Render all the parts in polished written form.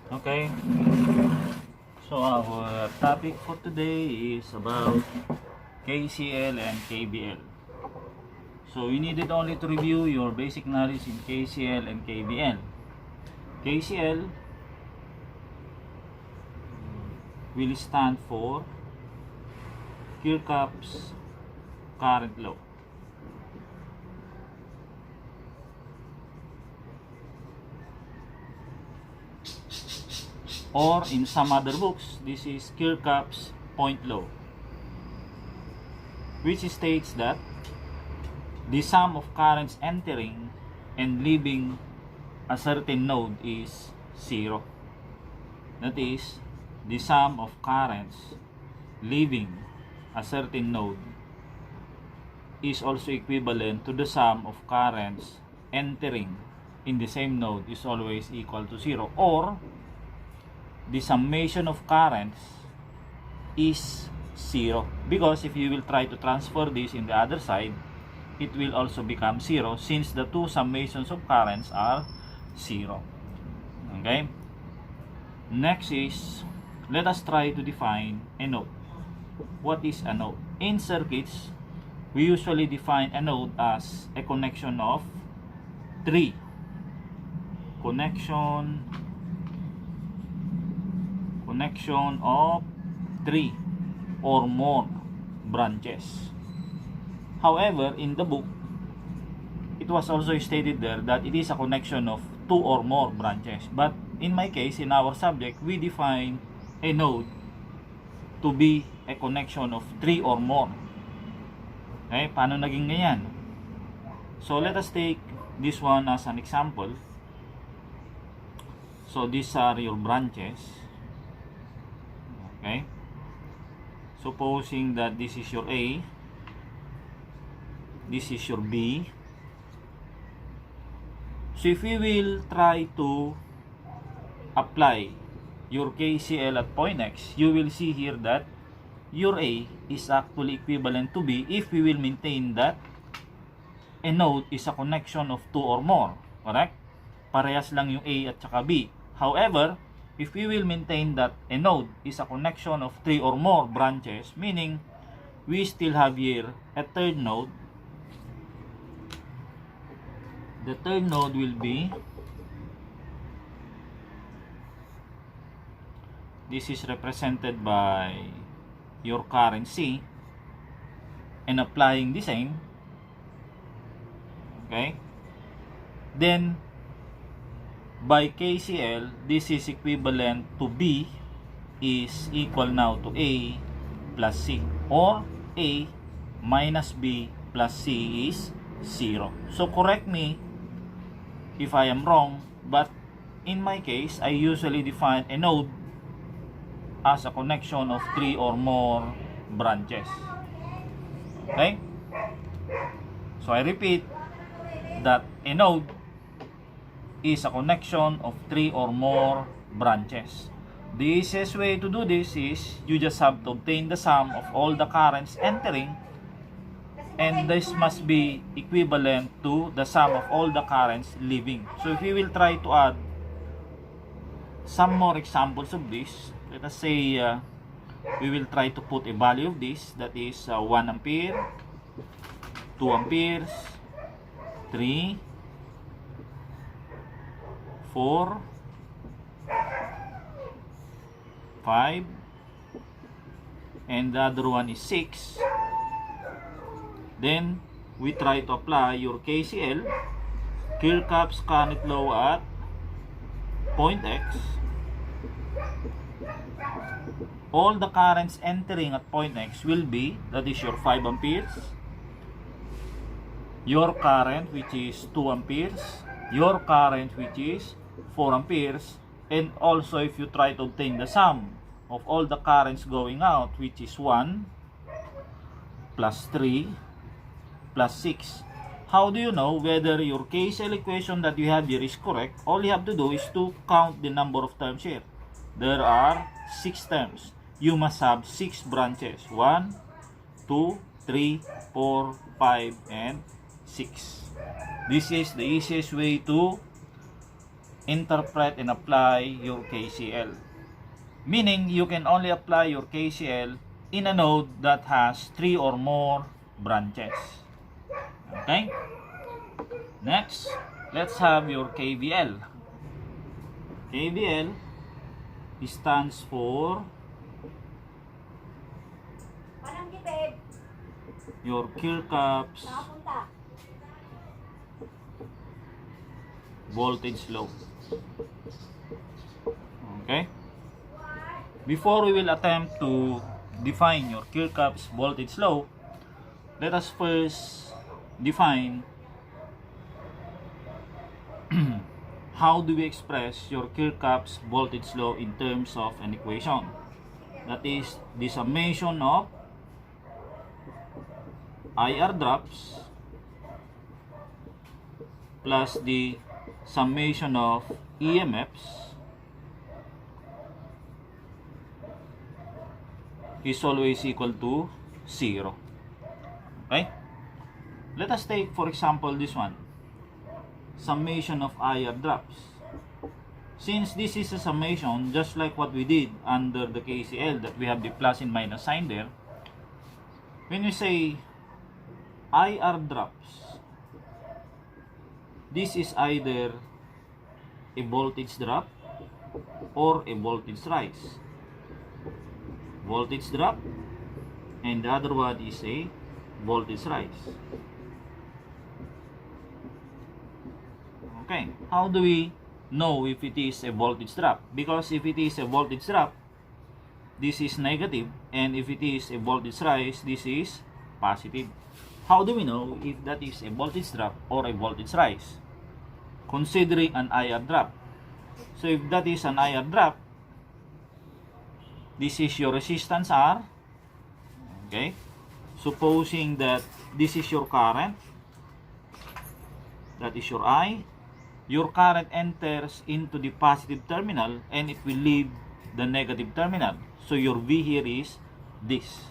Okay, so our topic for today is about KCL and KVL. So we needed only to review your basic knowledge in KCL and KVL. KCL will stand for Kirchhoff's current law. Or in some other books, this is Kirchhoff's point law, which states that the sum of currents entering and leaving a certain node is 0. That is, the sum of currents leaving a certain node is also equivalent to the sum of currents entering in the same node is always equal to 0, or the summation of currents is 0, because if you will try to transfer this in the other side, it will also become 0 since the two summations of currents are 0. Okay, next is, let us try to define a node. What is a node? In circuits, we usually define a node as a connection of 3 or more branches. However, in the book, it was also stated there that it is a connection of 2 or more branches. But in my case, in our subject, we define a node to be a connection of 3 or more. Okay, paano naging ganyan? So let us take this one as an example. So these are your branches. Okay, supposing that this is your A, this is your B. So if we will try to apply your KCL at point X, you will see here that your A is actually equivalent to B if we will maintain that a node is a connection of 2 or more. Correct? Parehas lang yung A at saka B. However, if we will maintain that a node is a connection of 3 or more branches, meaning we still have here a third node. The third node will be, this is represented by your current C, and applying the same. Okay, then by KCL, this is equivalent to B is equal now to A plus C, or A minus B plus C is 0. So correct me if I am wrong, but in my case, I usually define a node as a connection of 3 or more branches. Okay? So I repeat that a node is a connection of 3 or more branches. The easiest way to do this is you just have to obtain the sum of all the currents entering, and this must be equivalent to the sum of all the currents leaving. So if we will try to add some more examples of this, let us say we will try to put a value of this, that is 1 ampere, 2 amperes, 3, 4, 5, and the other one is 6. Then we try to apply your KCL, Kirchhoff's current law at point X. All the currents entering at point X will be, that is your 5 amperes, your current which is 2 amperes, your current which is 4 amperes, and also if you try to obtain the sum of all the currents going out, which is 1 plus 3 plus 6. How do you know whether your KCL equation that you have here is correct? All you have to do is to count the number of terms here. There are 6 terms. You must have 6 branches. 1, 2, 3, 4, 5, and 6. This is the easiest way to interpret and apply your KCL. Meaning, you can only apply your KCL in a node that has 3 or more branches. Okay? Next, let's have your KVL. KVL stands for your Kirchhoff's voltage law. Okay? Before we will attempt to define your Kirchhoff's voltage law, let us first define how do we express your Kirchhoff's voltage law in terms of an equation. That is the summation of IR drops plus the summation of EMFs is always equal to 0. Okay? Let us take, for example, this one. Summation of IR drops. Since this is a summation, just like what we did under the KCL, that we have the plus and minus sign there, when we say IR drops, this is either a voltage drop or a voltage rise. Voltage drop, and the other one is a voltage rise. Okay, how do we know if it is a voltage drop? Because if it is a voltage drop, this is negative, and if it is a voltage rise, this is positive. How do we know if that is a voltage drop or a voltage rise? Considering an IR drop. So if that is an IR drop, this is your resistance R. Okay, supposing that this is your current, that is your I. Your current enters into the positive terminal and it will leave the negative terminal. So your V here is this.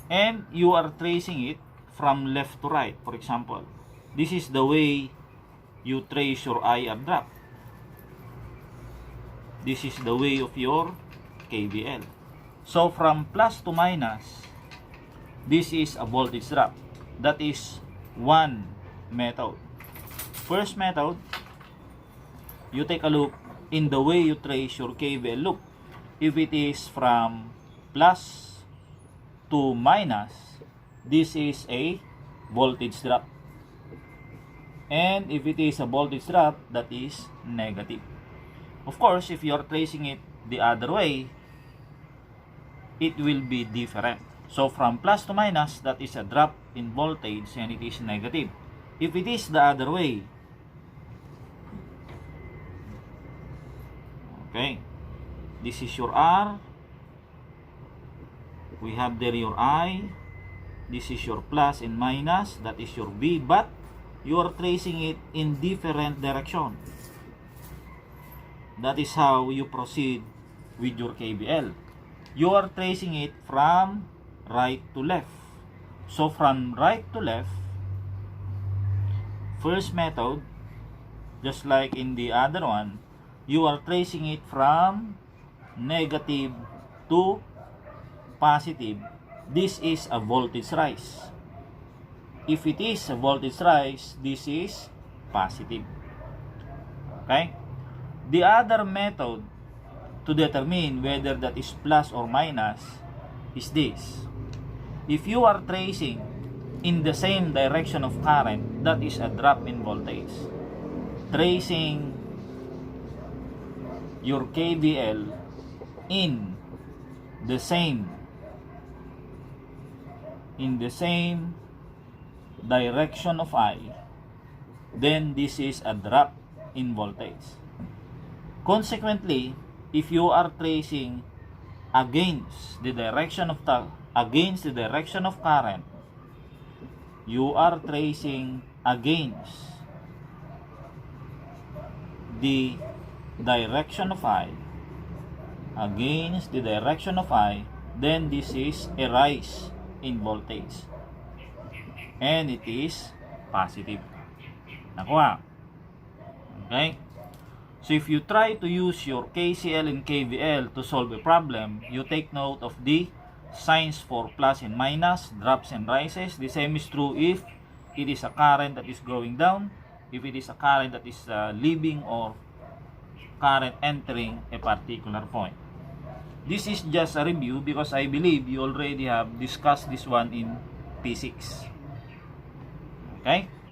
And you are tracing it from left to right. For example, this is the way you trace your IR drop. This is the way of your KVL. So from plus to minus, this is a voltage drop. That is one method. First method, you take a look in the way you trace your KVL loop. If it is from plus to minus, this is a voltage drop. And if it is a voltage drop, that is negative. Of course, if you are tracing it the other way, it will be different. So from plus to minus, that is a drop in voltage and it is negative. If it is the other way, okay, this is your R, we have there your I, this is your plus and minus, that is your V, but you are tracing it in different direction. That is how you proceed with your KVL. You are tracing it from right to left. So from right to left, first method, just like in the other one, you are tracing it from negative to positive. This is a voltage rise. If it is a voltage rise, this is positive. Okay? The other method to determine whether that is plus or minus is this. If you are tracing in the same direction of current, that is a drop in voltage. Tracing your KVL in the same direction of I, then this is a drop in voltage. Consequently, if you are tracing against the direction of current, you are tracing against the direction of I, then this is a rise in voltage and it is positive. Nakuha? Okay? So if you try to use your KCL and KVL to solve a problem, you take note of the signs for plus and minus, drops and rises. The same is true if it is a current that is going down, if it is a current that is leaving, or current entering a particular point. This is just a review because I believe you already have discussed this one in P6. Okay?